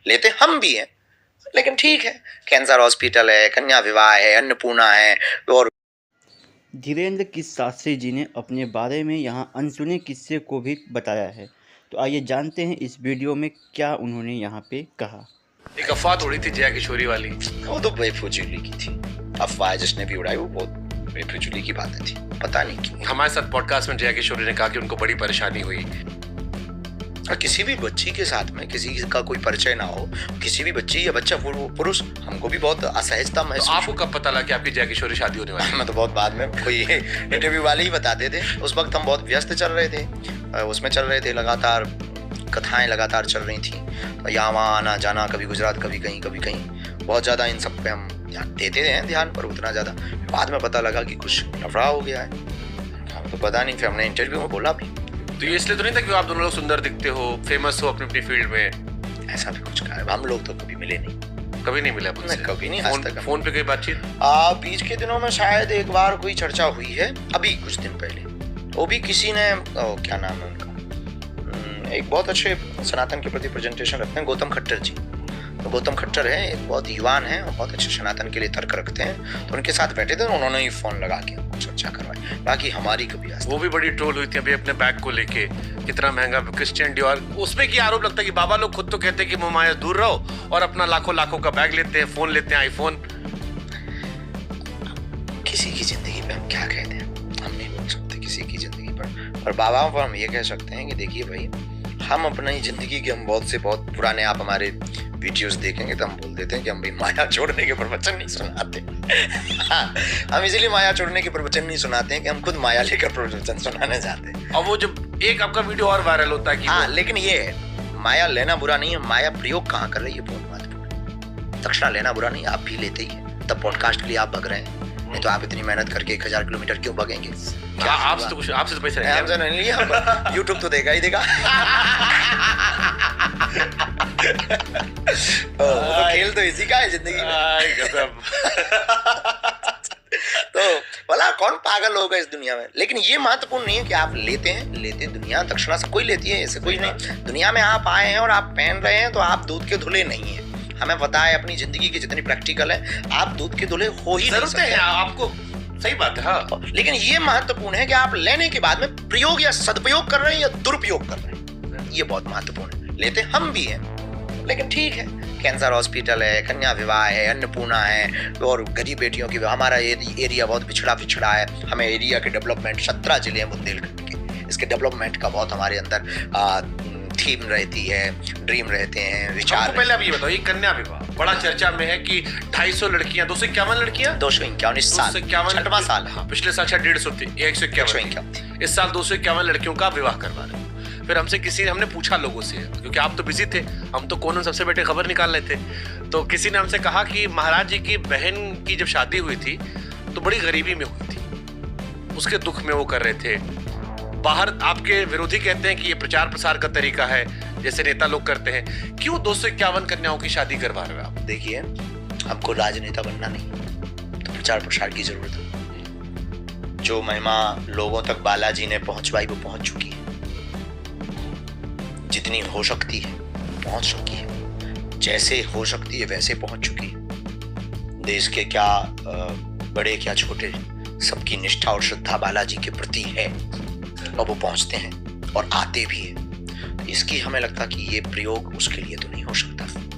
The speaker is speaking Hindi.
लेते हम भी हैं, लेकिन ठीक है। कैंसर हॉस्पिटल है, कन्या विवाह है, अन्नपूर्णा है और धीरेन्द्र किस शास्त्री जी ने अपने बारे में यहाँ अनसुने किस्से को भी बताया है। तो आइए जानते हैं इस वीडियो में क्या उन्होंने यहाँ पे कहा। एक अफवाह उड़ी थी जया किशोरी वाली, वो तो बेफिजूली की थी अफवाह, जिसने भी उड़ाई वो बहुत बेफिजूली की बातें थी, पता नहीं क्यों। हमारे साथ पॉडकास्ट में जया किशोरी ने कहा कि उनको बड़ी परेशानी हुई। और किसी भी बच्ची के साथ में किसी का कोई परिचय ना हो, किसी भी बच्ची या बच्चा पुरुष, हमको भी बहुत असहजता तो महसूस। आपको कब पता लगा कि आपकी जया किशोरी शादी होने वाली है? मैं तो बहुत बाद में, कोई इंटरव्यू वाले ही बताते थे। उस वक्त हम बहुत व्यस्त चल रहे थे, उसमें चल रहे थे, लगातार कथाएं लगातार चल रही थी, तो यहाँ वहाँ आना जाना, कभी गुजरात कभी कहीं, बहुत ज़्यादा इन सब पे हम ध्यान देते हैं, ध्यान पर उतना ज़्यादा। बाद में पता लगा कि कुछ लफड़ा हो गया है, हमें तो पता नहीं, फिर हमने इंटरव्यू में बोला भी। तो ये इसलिए तो नहीं था कि आप दोनों लोग सुंदर दिखते हो, फेमस हो अपनी अपनी फील्ड में? ऐसा भी कुछ कहा, हम लोग तो कभी मिले नहीं, कभी नहीं मिला मुझसे? कभी नहीं, आज तक। फोन पे कोई बातचीत? बीच के दिनों में शायद एक बार कोई चर्चा हुई है, अभी कुछ दिन पहले। वो भी किसी ने, क्या नाम है उनका, एक बहुत अच्छे सनातन के प्रति प्रेजेंटेशन रखते हैं, गौतम खट्टर जी। तो गौतम खट्टर है, एक बहुत युवान है और बहुत अच्छे सनातन के लिए तर्क रखते हैं, तो उनके साथ बैठे थे, उन्होंने ही फोन लगा के चर्चा करवाई। बाकी हमारी कभी आज वो भी बड़ी ट्रोल हुई थी अभी अपने बैग को लेके, कितना महंगा क्रिश्चियन डियोर। उसमें क्या आरोप लगता है कि बाबा लोग खुद तो कहते हैं कि मोहमाया दूर रहो और अपना लाखों का बैग लेते हैं, फोन लेते हैं, आईफोन। किसी की जिंदगी पे हम क्या कहते हैं, हम नहीं बोल सकते किसी की जिंदगी पर बाबाओं पर हम ये कह सकते हैं कि देखिए भाई, हम अपनी जिंदगी के, हम बहुत पुराने, आप हमारे वीडियोस देखेंगे तो हम बोल देते हैं कि हम भी माया छोड़ने के प्रवचन नहीं सुनाते। हम इसलिए माया छोड़ने के प्रवचन नहीं सुनाते हैं कि हम खुद माया लेकर प्रवचन सुनाने जाते हैं। और वो जब एक आपका वीडियो और वायरल होता है कि हाँ, लेकिन ये है, माया लेना बुरा नहीं है, माया प्रयोग कहाँ कर रही है बहुत महत्वपूर्ण है। दक्षिणा लेना बुरा नहीं, आप भी लेते ही है, तब पॉडकास्ट के लिए आप भग रहे हैं, नहीं तो आप इतनी मेहनत करके 1000 किलोमीटर क्यों भगेंगे? क्या आपसे तो पैसे हमसे नहीं लिया, यूट्यूब तो देगा ही देगा। तो खेल तो इसी का है जिंदगी में। तो भला कौन पागल होगा इस दुनिया में? लेकिन ये महत्वपूर्ण नहीं है कि आप लेते दुनिया दक्षिणा सब कोई लेती है, ऐसे कोई नहीं। दुनिया में आप आए हैं और आप पहन रहे हैं तो आप दूध के धुले नहीं है। हमें पता है अपनी जिंदगी की जितनी प्रैक्टिकल है, आप दूध के धुले हो ही नहीं सकते। आपको सही बात है, हाँ। लेकिन ये महत्वपूर्ण है कि आप लेने के बाद में प्रयोग या सदुपयोग कर रहे हैं या दुरुपयोग कर रहे हैं, ये बहुत महत्वपूर्ण है। लेते हम भी हैं, लेकिन ठीक है। कैंसर हॉस्पिटल है, कन्या विवाह है, अन्नपूर्णा है और गरीब बेटियों की, हमारा एरिया बहुत पिछड़ा है। हमें एरिया के डेवलपमेंट, 17 जिले हैं बुंदेलखंड के, इसके डेवलपमेंट का बहुत हमारे अंदर थीम रहती है, ड्रीम रहते हैं, विचार। पहले आप ये बताओ, ये कन्या विवाह बड़ा चर्चा में है कि 251 लड़कियां, 251 लड़कियां, 251 साल, 6वां साल। हाँ, पिछले साल शायद 150 थी, 151 थी। इस साल 251 लड़कियों का विवाह करवा रहे हैं। फिर हमने पूछा लोगों से, क्योंकि आप तो बिजी थे, हम तो कोने सबसे बैठे खबर निकाल रहे थे, तो किसी ने हमसे कहा कि महाराज जी की बहन की जब शादी हुई थी तो बड़ी गरीबी में हुई थी, उसके दुख में वो कर रहे थे। बाहर आपके विरोधी कहते हैं कि ये प्रचार प्रसार का तरीका है, जैसे नेता लोग करते हैं। क्यों 251 कन्याओं की शादी करवा रहे हैं आप? देखिए, हमको राजनेता बनना नहीं, तो प्रचार प्रसार की जरूरत है। जो महिमा लोगों तक बालाजी ने पहुंचवाई वो पहुंच चुकी है, जितनी हो सकती है पहुंच चुकी है, जैसे हो सकती है वैसे पहुंच चुकी है। देश के क्या बड़े क्या छोटे, सबकी निष्ठा और श्रद्धा बालाजी के प्रति है और वो पहुंचते हैं और आते भी हैं। इसकी हमें लगता कि ये प्रयोग उसके लिए तो नहीं हो सकता।